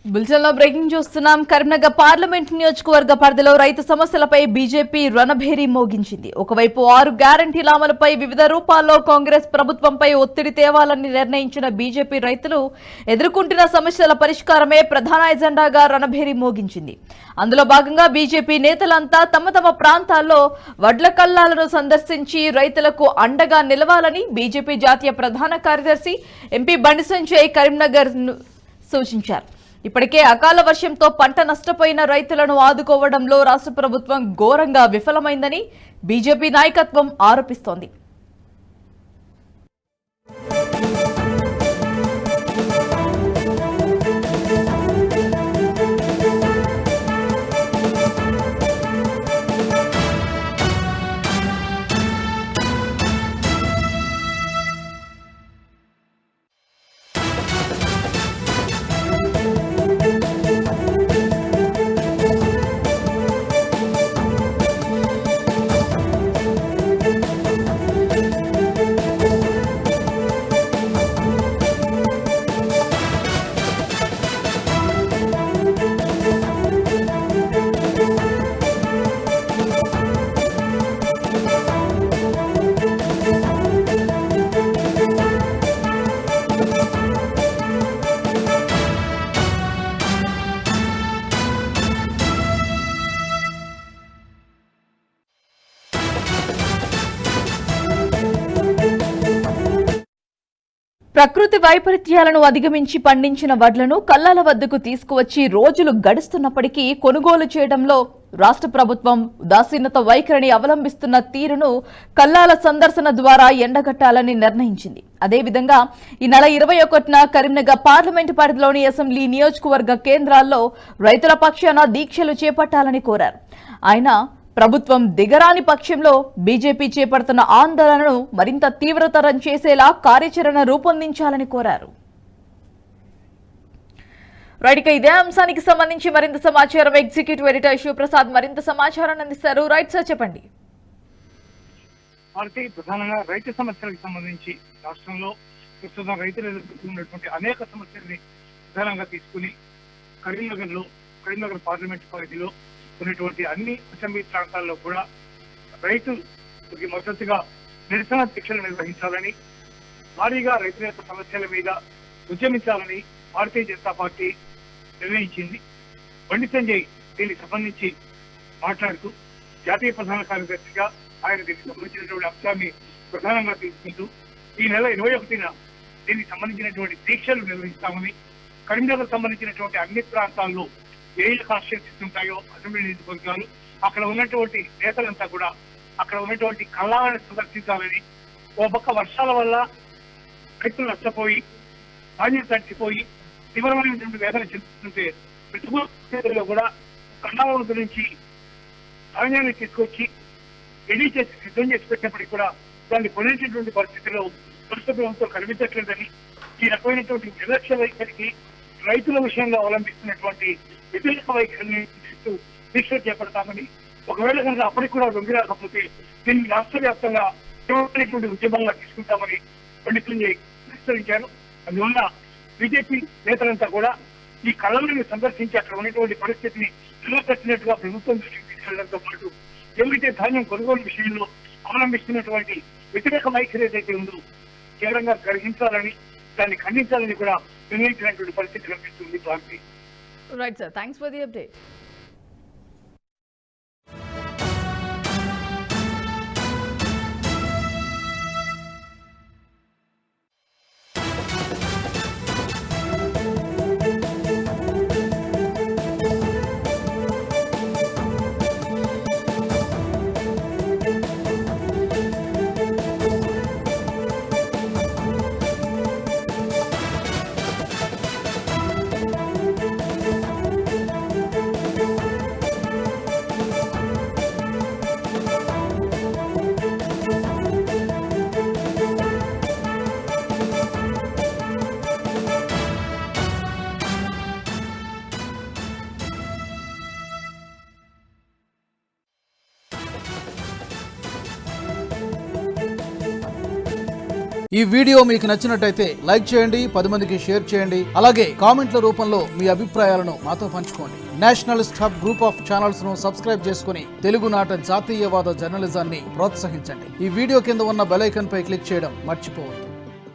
బులెటిన్లో బ్రేకింగ్ చూస్తున్నాం. కరీంనగర్ పార్లమెంట్ నియోజకవర్గ పరిధిలో రైతు సమస్యలపై బీజేపీ రణభేరీ మోగించింది. ఒకవైపు 6 గ్యారంటీల అమలుపై వివిధ రూపాల్లో కాంగ్రెస్ ప్రభుత్వంపై ఒత్తిడి తేవాలని నిర్ణయించిన బీజేపీ రైతులు ఎదుర్కొంటున్న సమస్యల పరిష్కారమే ప్రధాన ఎజెండాగా రణభేరీ మోగించింది. అందులో భాగంగా బీజేపీ నేతలంతా తమ తమ ప్రాంతాల్లో వడ్ల కల్లాలను సందర్శించి రైతులకు అండగా నిలవాలని బీజేపీ జాతీయ ప్రధాన కార్యదర్శి ఎంపీ బండి సంజయ్ కరీంనగర్ సూచించారు. ఇప్పటికే అకాల వర్షంతో పంట నష్టపోయిన రైతులను ఆదుకోవడంలో రాష్ట్ర ప్రభుత్వం ఘోరంగా విఫలమైందని బీజేపీ నాయకత్వం ఆరోపిస్తోంది. ప్రకృతి వైపరీత్యాలను అధిగమించి పండించిన వడ్లను కల్లాల వద్దకు తీసుకువచ్చి రోజులు గడుస్తున్నప్పటికీ కొనుగోలు చేయడంలో రాష్ట్ర ప్రభుత్వం ఉదాసీనత వైఖరిని అవలంబిస్తున్న తీరును కల్లాల సందర్శన ద్వారా ఎండగట్టాలని నిర్ణయించింది. అదేవిధంగా ఈ నెల 21న కరీంనగర్ పార్లమెంటు పరిధిలోని అసెంబ్లీ నియోజకవర్గ కేంద్రాల్లో రైతుల పక్షాన దీక్షలు చేపట్టాలని కోరారు. ఆయన ప్రభుత్వం దిగరాని పక్షంలో బీజేపీ చేపడుతున్న ఆందోళనను మరింత తీవ్రతరం చేసేలా కార్యాచరణ రూపొందించాలని కోరారు. రైట్, ఇదే అంశానికి సంబంధించి మరింత సమాచారం ఎగ్జిక్యూటివ్ ఎడిటర్ శివప్రసాద్ మరింత సమాచారాన్ని అందిస్తారు. రైట్ సార్, చెప్పండి. ప్రధానంగా రైతు సమస్యలకు సంబంధించి రాష్ట్రంలో ప్రస్తుతం రైతులు ఎదుర్కొంటున్నటువంటి అనేక సమస్యల్ని ప్రధానంగా తీసుకుని కరీంనగర్ పార్లమెంట్ పరిధిలో ఉన్నటువంటి అన్ని అసెంబ్లీ ప్రాంతాల్లో కూడా రైతులకి మద్దతుగా నిరసన దీక్షలు నిర్వహించాలని, భారీగా రైతుల యొక్క సమస్యల మీద ఉద్యమించాలని భారతీయ జనతా పార్టీ నిర్ణయించింది. బండి సంజయ్ దీనికి సంబంధించి మాట్లాడుతూ జాతీయ ప్రధాన కార్యదర్శిగా ఆయన దీనికి సంబంధించినటువంటి అంశాన్ని ప్రధానంగా తీసుకుంటూ ఈ నెల 21న దీనికి సంబంధించినటువంటి దీక్షలు నిర్వహిస్తామని, కరీంనగర్ సంబంధించినటువంటి అన్ని ప్రాంతాల్లో ఏ కాన్స్టిట్యూన్సీస్ ఉంటాయో అసెంబ్లీ నియోజకవర్గాలు అక్కడ ఉన్నటువంటి నేతలంతా కూడా అక్కడ ఉన్నటువంటి కళాలను సందర్శించాలని, ఓ పక్క వర్షాల వల్ల రైతులు నష్టపోయి ధాన్యం తడిచిపోయి తీవ్రమైనటువంటి వేదన చెందుతుంటే ప్రతికూల కూడా కళాల గురించి ధాన్యాన్ని తీసుకొచ్చి రెడీ చేసి సిద్ధం చేసి పెట్టినప్పటికీ కూడా దాన్ని కొనేటటువంటి పరిస్థితిలో రాష్ట్ర ప్రభుత్వం కనిపించట్లేదని, ఈ రకమైనటువంటి నిర్లక్ష్య వైఖరికి రైతుల విషయంలో అవలంబిస్తున్నటువంటి వ్యతిరేక వైఖరిని దీక్ష చేపడతామని, ఒకవేళ కనుక అప్పటికి కూడా లొంగి రాకపోతే దీన్ని రాష్ట్ర వ్యాప్తంగా తీవ్రమైనటువంటి ఉద్యమంగా తీసుకుంటామని బండి సంజయ్ హెచ్చరించారు. అందువల్ల బీజేపీ నేతలంతా కూడా ఈ కళలను సందర్శించి అక్కడ ఉన్నటువంటి పరిస్థితిని నిలబెట్టినట్టుగా ప్రభుత్వం దృష్టికి తీసుకెళ్లడంతో పాటు ఏవైతే ధాన్యం కొనుగోలు విషయంలో అవలంబిస్తున్నటువంటి వ్యతిరేక వైఖరి ఏదైతే ఉందో తీవ్రంగా గ్రహించాలని, దాన్ని ఖండించాలని కూడా నిర్ణయించినటువంటి పరిస్థితి కనిపిస్తుంది. Bharathi. Right sir, thanks for the update. ఈ వీడియో మీకు నచ్చినట్టయితే లైక్ చేయండి, 10 మందికి షేర్ చేయండి. అలాగే కామెంట్ల రూపంలో మీ అభిప్రాయాలను మాతో పంచుకోండి. Nationalist hub group of channels ను సబ్స్క్రైబ్ చేసుకుని తెలుగునాట జాతీయవాద జర్నలిజాన్ని ప్రోత్సహించండి. ఈ వీడియో కింద ఉన్న బెల్ ఐకాన్ పై క్లిక్ చేయడం మర్చిపోవద్దు.